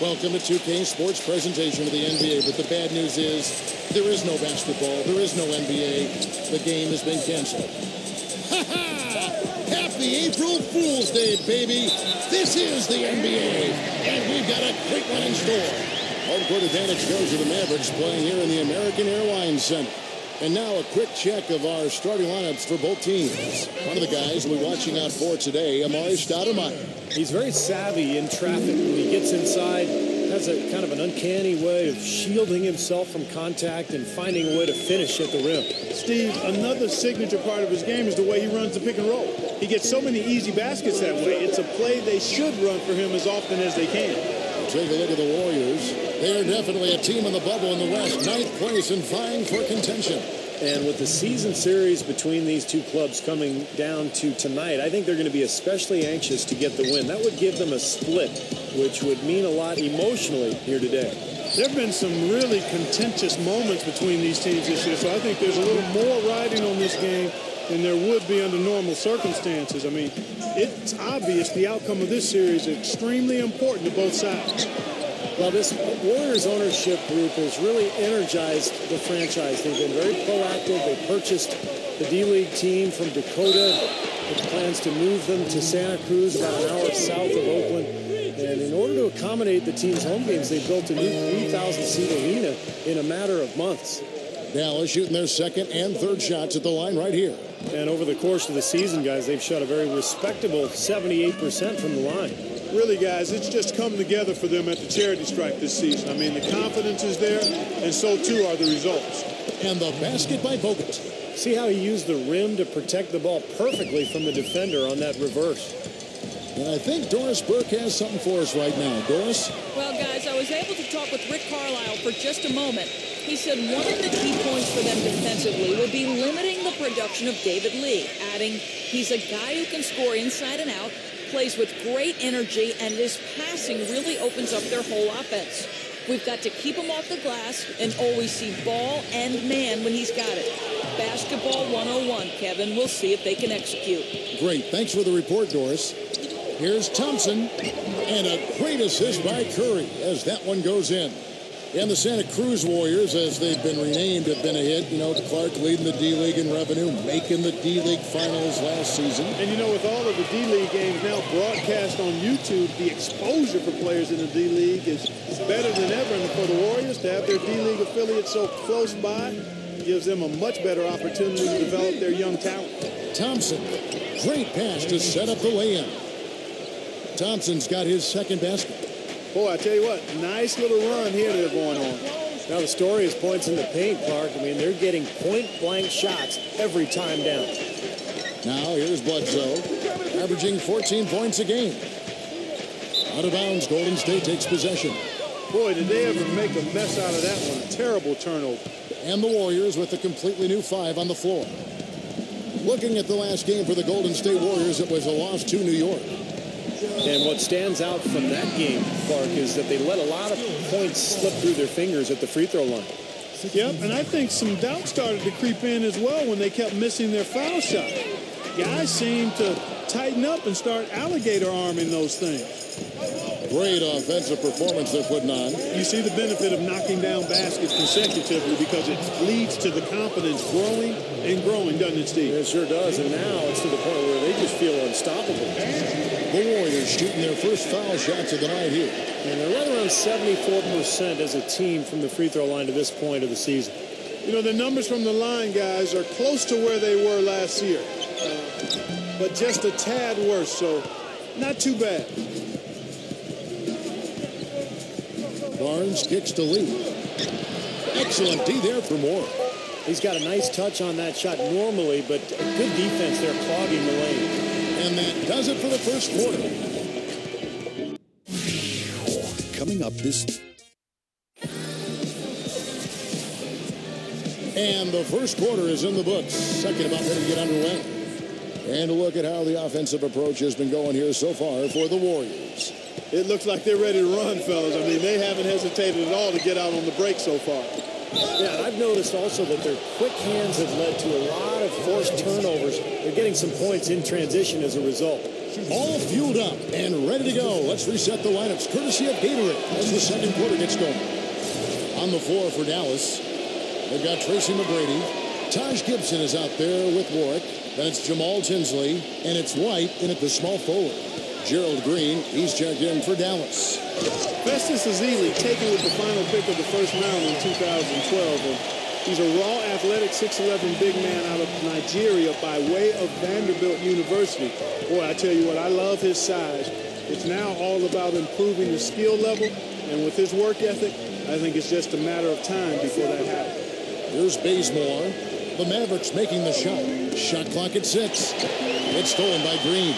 Welcome to 2K Sports presentation of the NBA. But the bad news is there is no basketball. There is no NBA. The game has been canceled. Happy April Fool's Day, baby. This is the NBA. And we've got a great one in store. Home court advantage goes to the Mavericks playing here in the American Airlines Center. And now a quick check of our starting lineups for both teams. One of the guys we're watching out for today, Amari Stoudemire. He's very savvy in traffic. When he gets inside, has a kind of an uncanny way of shielding himself from contact and finding a way to finish at the rim. Steve, another signature part of his game is the way he runs the pick and roll. He gets so many easy baskets that way. It's a play they should run for him as often as they can. Take a look at the Warriors. They are definitely a team on the bubble in the West. 9th place and vying for contention. And with the season series between these two clubs coming down to tonight, I think they're going to be especially anxious to get the win. That would give them a split, which would mean a lot emotionally here today. There have been some really contentious moments between these teams this year, so I think there's a little more riding on this game than there would be under normal circumstances. I mean, it's obvious the outcome of this series is extremely important to both sides. Well, this Warriors ownership group has really energized the franchise. They've been very proactive. They purchased the D-League team from Dakota, with plans to move them to Santa Cruz, about an hour south of Oakland. And in order to accommodate the team's home games, they built a new 3,000-seat arena in a matter of months. Dallas shooting their second and third shots at the line right here. And over the course of the season, guys, they've shot a very respectable 78% from the line. Really, guys, it's just come together for them at the charity stripe this season. I mean, the confidence is there, and so too are the results. And the basket by Bogut. See how he used the rim to protect the ball perfectly from the defender on that reverse. And I think Doris Burke has something for us right now. Doris? Well, guys, I was able to talk with Rick Carlisle for just a moment. He said one of the key points for them defensively would be limiting the production of David Lee, adding he's a guy who can score inside and out, plays with great energy, and his passing really opens up their whole offense. We've got to keep him off the glass and always see ball and man when he's got it. Basketball 101, Kevin. We'll see if they can execute. Great. Thanks for the report, Doris. Here's Thompson, and a great assist by Curry as that one goes in. And the Santa Cruz Warriors, as they've been renamed, have been a hit. You know, Clark leading the D-League in revenue, making the D-League finals last season. And, you know, with all of the D-League games now broadcast on YouTube, the exposure for players in the D-League is better than ever. And for the Warriors to have their D-League affiliate so close by gives them a much better opportunity to develop their young talent. Thompson, great pass to set up the lay-in. Thompson's got his second basket. Boy, I tell you what, nice little run here they're going on. Now the story is points in the paint, Clark. I mean, they're getting point-blank shots every time down. Now here's Bledsoe, averaging 14 points a game. Out of bounds, Golden State takes possession. Boy, did they ever make a mess out of that one. A terrible turnover. And the Warriors with a completely new 5 on the floor. Looking at the last game for the Golden State Warriors, it was a loss to New York. And what stands out from that game, Clark, is that they let a lot of points slip through their fingers at the free throw line. Yep, and I think some doubt started to creep in as well when they kept missing their foul shot. Guys seem to tighten up and start alligator arming those things. Great offensive performance they're putting on. You see the benefit of knocking down baskets consecutively because it leads to the confidence growing and growing, doesn't it, Steve? It sure does, and now it's to the point where they just feel unstoppable. The Warriors shooting their first foul shots of the night here. And they're right around 74% as a team from the free throw line to this point of the season. You know, the numbers from the line, guys, are close to where they were last year. But just a tad worse, so not too bad. Barnes kicks to Lee. Excellent D there for Moore. He's got a nice touch on that shot normally, but good defense there clogging the lane. And that does it for the first quarter. Coming up this... And the first quarter is in the books. Second about ready to get underway. And a look at how the offensive approach has been going here so far for the Warriors. It looks like they're ready to run, fellas. I mean, they haven't hesitated at all to get out on the break so far. Yeah, and I've noticed also that their quick hands have led to a lot of forced turnovers. They're getting some points in transition as a result. All fueled up and ready to go. Let's reset the lineups courtesy of Gatorade as the second quarter gets going. On the floor for Dallas, they've got Tracy McGrady. Taj Gibson is out there with Warwick. Then it's Jamal Tinsley, and it's White in at the small forward. Gerald Green, he's checked in for Dallas. Festus Ezeli taken with the final pick of the first round in 2012. And he's a raw, athletic, 6'11" big man out of Nigeria by way of Vanderbilt University. Boy, I tell you what, I love his size. It's now all about improving his skill level, and with his work ethic, I think it's just a matter of time before that happens. Here's Bazemore. The Mavericks making the shot. Shot clock at 6. It's stolen by Green.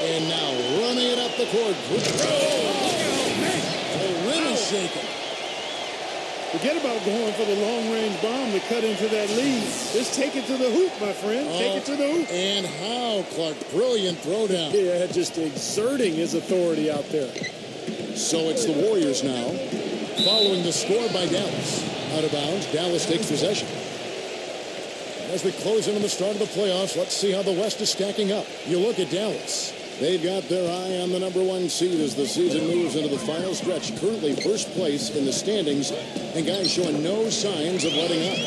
And now running it up the court. The rim is shaken. Forget about going for the long-range bomb to cut into that lead. Just take it to the hoop, my friend. Take it to the hoop. And how, Clark. Brilliant throwdown. Yeah, just exerting his authority out there. So it's the Warriors now, following the score by Dallas. Out of bounds, Dallas takes possession. As we close in on the start of the playoffs, let's see how the West is stacking up. You look at Dallas. They've got their eye on the #1 seed as the season moves into the final stretch. Currently first place in the standings, and guys showing no signs of letting up.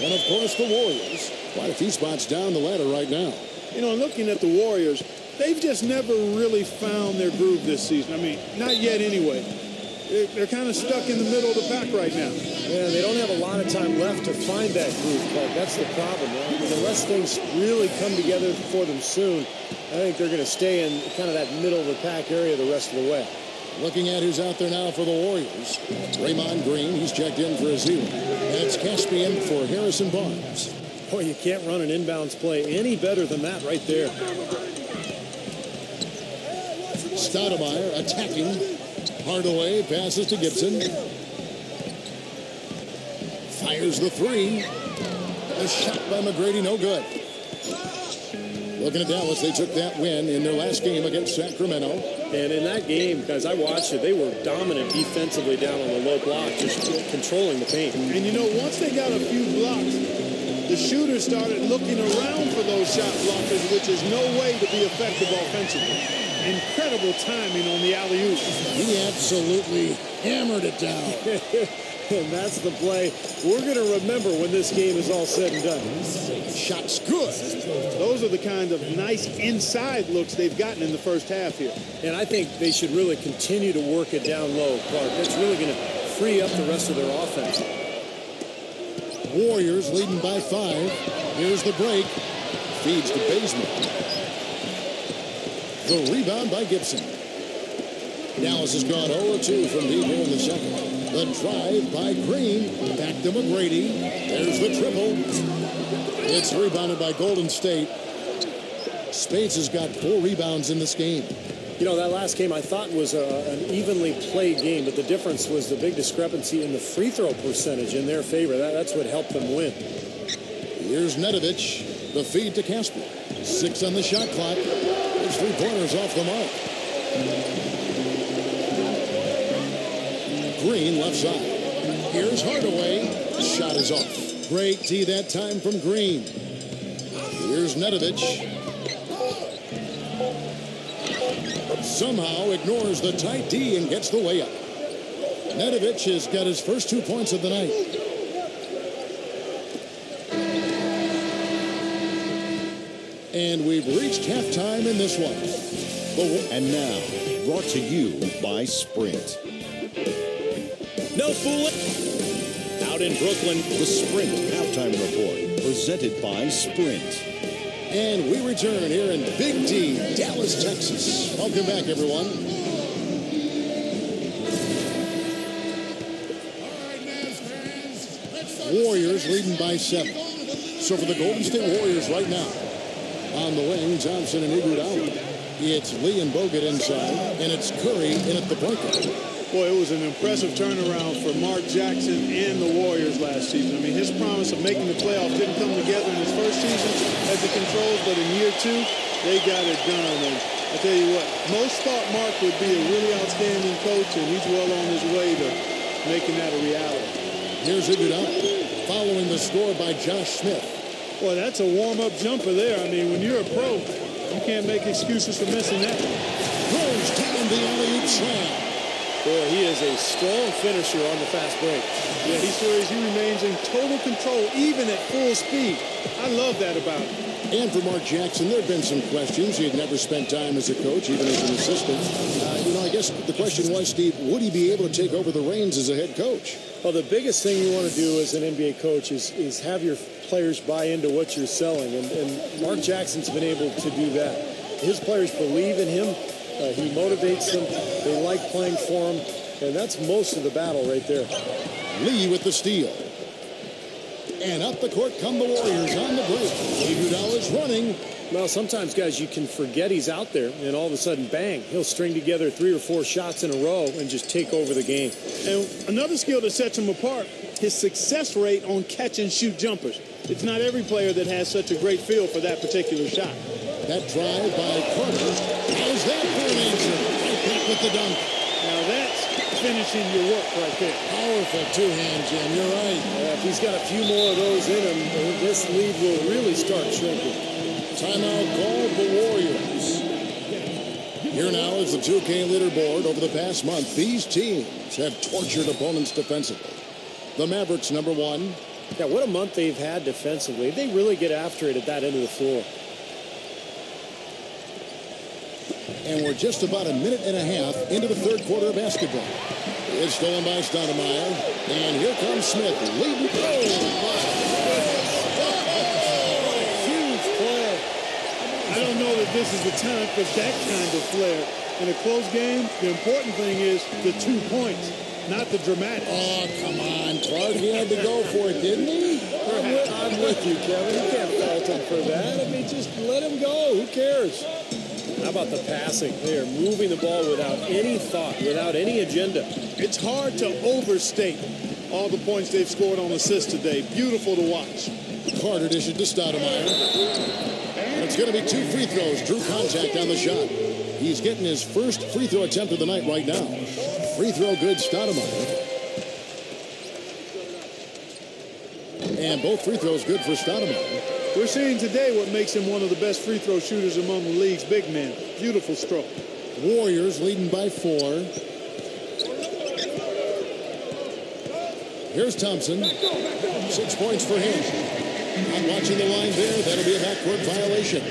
And of course the Warriors, quite a few spots down the ladder right now. You know, looking at the Warriors, they've just never really found their groove this season. I mean, not yet anyway. They're kind of stuck in the middle of the pack right now. Yeah, they don't have a lot of time left to find that groove, Clark. That's the problem. I mean, unless things really come together for them soon, I think they're going to stay in kind of that middle of the pack area the rest of the way. Looking at who's out there now for the Warriors. Draymond Green, he's checked in for Ezeli. And it's Caspian for Harrison Barnes. Boy, you can't run an inbounds play any better than that right there. Stoudemire attacking. Hardaway passes to Gibson. Fires the three. A shot by McGrady, no good. Looking at Dallas, they took that win in their last game against Sacramento. And in that game, guys, I watched it, they were dominant defensively down on the low block, just controlling the paint. And you know, once they got a few blocks, the shooters started looking around for those shot blockers, which is no way to be effective offensively. Incredible timing on the alley-oop. He absolutely hammered it down. And that's the play we're going to remember when this game is all said and done. Shot's good. Those are the kind of nice inside looks they've gotten in the first half here. And I think they should really continue to work it down low, Clark. That's really going to free up the rest of their offense. Warriors leading by 5. Here's the break. Feeds to Bazemore. The rebound by Gibson. Dallas has gone 0-2 from deep here in the second. The drive by Green. Back to McGrady. There's the triple. It's rebounded by Golden State. Spades has got 4 rebounds in this game. You know, that last game I thought was an evenly played game, but the difference was the big discrepancy in the free throw percentage in their favor. That's what helped them win. Here's Nedovic. The feed to Casper. 6 on the shot clock. There's 3 pointers off the mark. Green left side. Here's Hardaway. Shot is off. Great D that time from Green. Here's Nedovic. Somehow ignores the tight D and gets the layup. Nedovic has got his first 2 points of the night. And we've reached halftime in this one. And now, brought to you by Sprint. No fooling. Out in Brooklyn, The Sprint Halftime Report, presented by Sprint. And we return here in Big D, Dallas, Texas. Welcome back, everyone. Warriors leading by 7. So for the Golden State Warriors right now, on the wing, Johnson and Iguodala. It's Lee and Bogut inside, and it's Curry in at the point guard. Boy, it was an impressive turnaround for Mark Jackson and the Warriors last season. I mean, his promise of making the playoffs didn't come together in his first season as the Controls, but in year 2, they got it done. And I tell you what, most thought Mark would be a really outstanding coach, and he's well on his way to making that a reality. Here's Iguodala, following the score by Josh Smith. Boy, that's a warm-up jumper there. I mean, when you're a pro, You can't make excuses for missing that. Throws down the alley-oop slam. Boy, he is a strong finisher on the fast break. Yeah, he sure is. He remains in total control, even at full speed. I love that about him. And for Mark Jackson, there have been some questions. He had never spent time as a coach, even as an assistant. I guess the question was, Steve, would he be able to take over the reins as a head coach? Well, the biggest thing you want to do as an NBA coach is have your players buy into what you're selling. And Mark Jackson's been able to do that. His players believe in him. He motivates them. They like playing for him. And that's most of the battle right there. Lee with the steal. And up the court come the Warriors on the break. Iguodala is running. Well, sometimes, guys, you can forget he's out there, and all of a sudden, bang, he'll string together 3 or 4 shots in a row and just take over the game. And another skill that sets him apart, his success rate on catch-and-shoot jumpers. It's not every player that has such a great feel for that particular shot. That drive by Carter. How's that for an answer? Right back with the dunk. Now that's finishing your work right there. Powerful two-hand jam. You're right. If he's got a few more of those in him, this lead will really start shrinking. Timeout called the Warriors. Here now is the 2K leaderboard. Over the past month, these teams have tortured opponents defensively. The Mavericks, number 1. Yeah, what a month they've had defensively. They really get after it at that end of the floor. And we're just about a minute and a half into the third quarter of basketball. It's stolen by Stoudemire. And here comes Smith. Leading. Huge play. I don't know that this is the time for that kind of flair. In a close game, the important thing is the 2 points, not the dramatics. Oh, come on, Clark. He had to go for it, didn't he? I'm with you, Kevin. You can't fault him for that. I mean, just let him go. Who cares? How about the passing? They are moving the ball without any thought, without any agenda. It's hard to overstate all the points they've scored on assists today. Beautiful to watch. Carter dishes to Stoudemire. And it's going to be 2 free throws. Drew contact on the shot. He's getting his first free throw attempt of the night right now. Free throw good, Stoudemire. And both free throws good for Stoudemire. We're seeing today what makes him one of the best free throw shooters among the league's big men. Beautiful stroke. Warriors leading by 4. Here's Thompson. 6 points for him. Not watching the line there. That'll be a backcourt violation.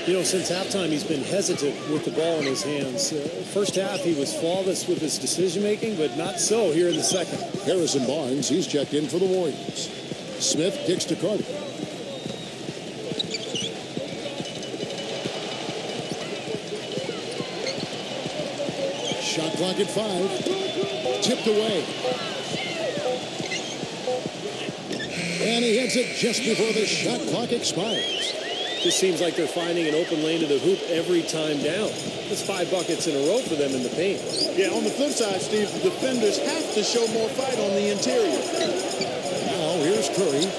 You know, since halftime, he's been hesitant with the ball in his hands. First half, he was flawless with his decision-making, but not so here in the second. Harrison Barnes, he's checked in for the Warriors. Smith kicks to Carter. Shot clock at 5. Tipped away. And he hits it just before the shot clock expires. Just seems like they're finding an open lane to the hoop every time down. It's 5 buckets in a row for them in the paint. Yeah, on the flip side, Steve, the defenders have to show more fight on the interior. Now here's Curry.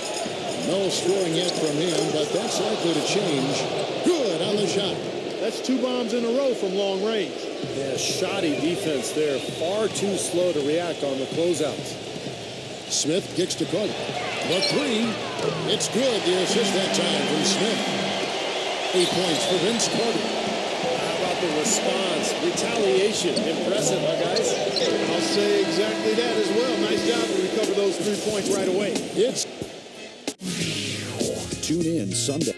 No scoring yet from him, but that's likely to change. Good on the shot. That's 2 bombs in a row from long range. Yeah, shoddy defense there. Far too slow to react on the closeouts. Smith kicks to Carter. The 3. It's good. The assist that time from Smith. 8 points for Vince Carter. How about the response? Retaliation. Impressive, huh, guys? I'll say exactly that as well. Nice job to recover those 3 points right away. It's Tune in Sunday.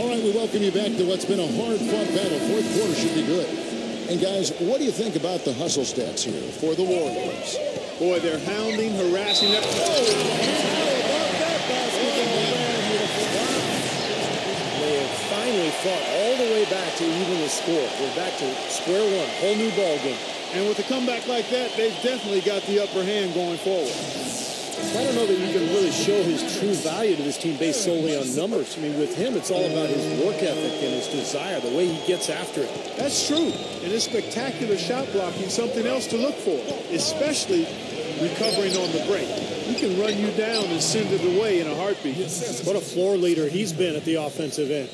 all right. We welcome you back to what's been a hard-fought battle. Fourth quarter should be good. And guys, what do you think about the hustle stats here for the Warriors? Boy, they're hounding, harassing. How about that basketball, man? They have finally fought all the way back to even the score. We're back to square one, whole new ball game. And with a comeback like that, they've definitely got the upper hand going forward. I don't know that you can really show his true value to this team based solely on numbers. I mean, with him, it's all about his work ethic and his desire, the way he gets after it. That's true. And his spectacular shot blocking, something else to look for, especially recovering on the break. He can run you down and send it away in a heartbeat. What a floor leader he's been at the offensive end.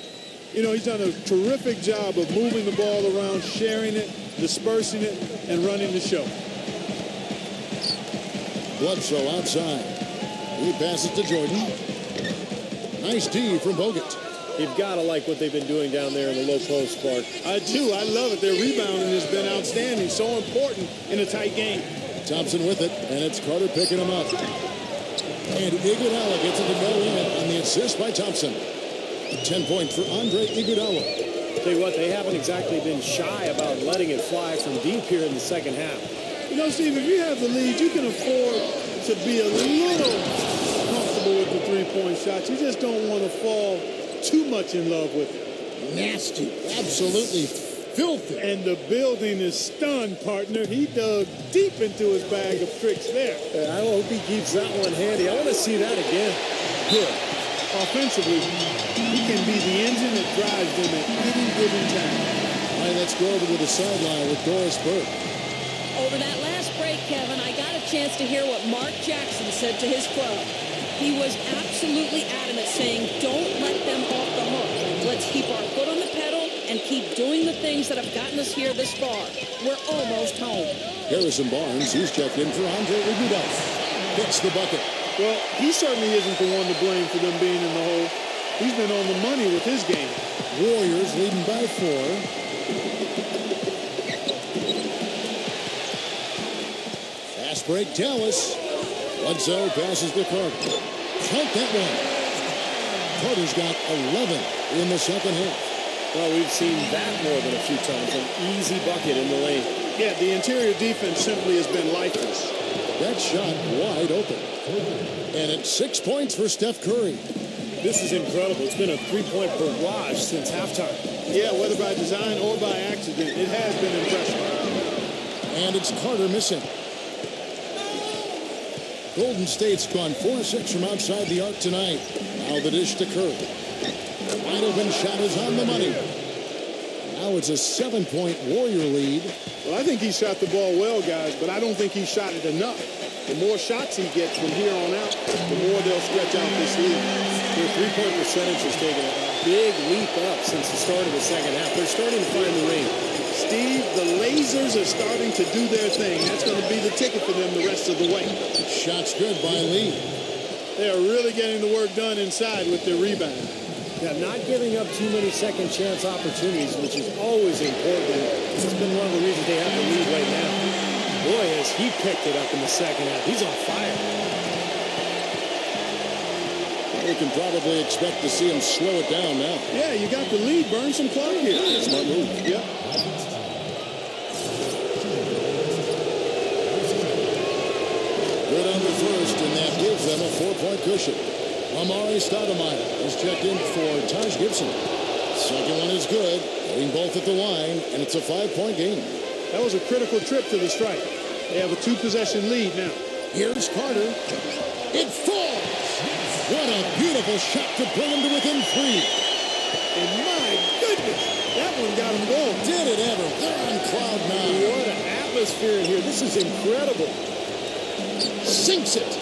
You know, he's done a terrific job of moving the ball around, sharing it, dispersing it, and running the show. Bledsoe outside. He passes to Jordan. Nice D from Bogut. You've got to like what they've been doing down there in the low post, Clark. I do. I love it. Their rebounding has been outstanding. So important in a tight game. Thompson with it, and it's Carter picking him up. And Iguodala gets it to go in on the assist by Thompson. 10 points for Andre Iguodala. Tell you what, they haven't exactly been shy about letting it fly from deep here in the second half. You know, Steve, if you have the lead, you can afford to be a little comfortable with the three-point shots. You just don't want to fall too much in love with it. Nasty. Absolutely filthy. And the building is stunned, partner. He dug deep into his bag of tricks there. I hope he keeps that one handy. I want to see that again. Good. Offensively, he can be the engine that drives them at any given time. All right, let's go over to the sideline with Doris Burke. Over that last break, Kevin, I got a chance to hear what Mark Jackson said to his club. He was absolutely adamant, saying, don't let them off the hook. Let's keep our foot on the pedal and keep doing the things that have gotten us here this far. We're almost home. Harrison Barnes, he's checked in for Andre Iguodala. Gets the bucket. Well, he certainly isn't the one to blame for them being in the hole. He's been on the money with his game. Warriors leading by 4. Fast break, Dallas. Bledsoe passes to Carter. Count that one. Carter's got 11 in the second half. Well, we've seen that more than a few times. An easy bucket in the lane. Yeah, the interior defense simply has been lifeless. That shot wide open. And it's 6 points for Steph Curry. This is incredible. It's been a three-point barrage since halftime. Yeah, whether by design or by accident, it has been impressive. And it's Carter missing. Golden State's gone 4-6 from outside the arc tonight. Now the dish to Curry. Wide open shot is on the money. Now it's a 7-point Warrior lead. Well, I think he shot the ball well, guys, but I don't think he shot it enough. The more shots he gets from here on out, the more they'll stretch out this lead. Their three-point percentage has taken a big leap up since the start of the second half. They're starting to find the ring. Steve, the lasers are starting to do their thing. That's going to be the ticket for them the rest of the way. Shots good by Lee. They are really getting the work done inside with their rebound. Yeah, not giving up too many second chance opportunities, which is always important. It's been one of the reasons they have the lead right now. Boy, has he picked it up in the second half. He's on fire. We can probably expect to see him slow it down now. Yeah, you got the lead. Burn some clock here. Smart move. Yep. Good on the first, and that gives them a 4-point cushion. Amari Stoudemire is checked in for Taj Gibson. Second one is good. Hitting both at the line, and it's a 5-point game. That was a critical trip to the strike. They have a 2-possession lead now. Here's Carter. It falls. What a beautiful shot to bring him to within 3. And my goodness, that one got him going. Did it ever? They're on cloud 9. What an atmosphere in here. This is incredible. Sinks it.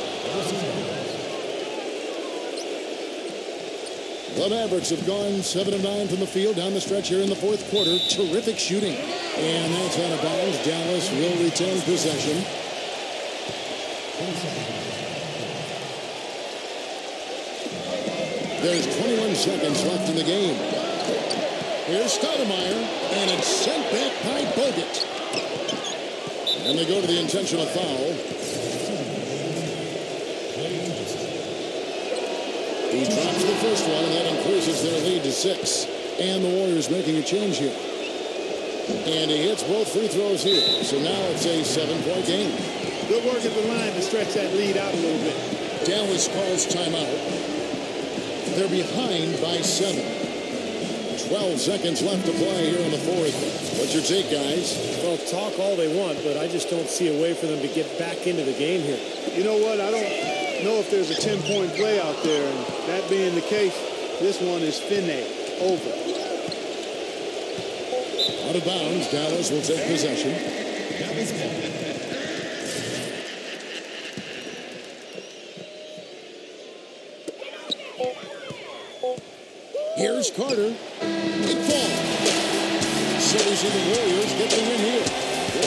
The Mavericks have gone 7 of 9 from the field down the stretch here in the fourth quarter. Terrific shooting. And that's out of bounds. Dallas will retain possession. There's 21 seconds left in the game. Here's Stoudemire, and it's sent back by Bogut. And they go to the intentional foul. He drops the first one, and that increases their lead to 6. And the Warriors making a change here. And he hits both free throws here. So now it's a 7-point game. Good work at the line to stretch that lead out a little bit. Dallas calls timeout. They're behind by 7. 12 seconds left to play here in the fourth. What's your take, guys? Well, talk all they want, but I just don't see a way for them to get back into the game here. You know what? I don't know if there's a 10-point play out there, and that being the case, this one is finne, over. Out of bounds, Dallas will take possession. Here's Carter. It falls. So we see the Warriors get the win here.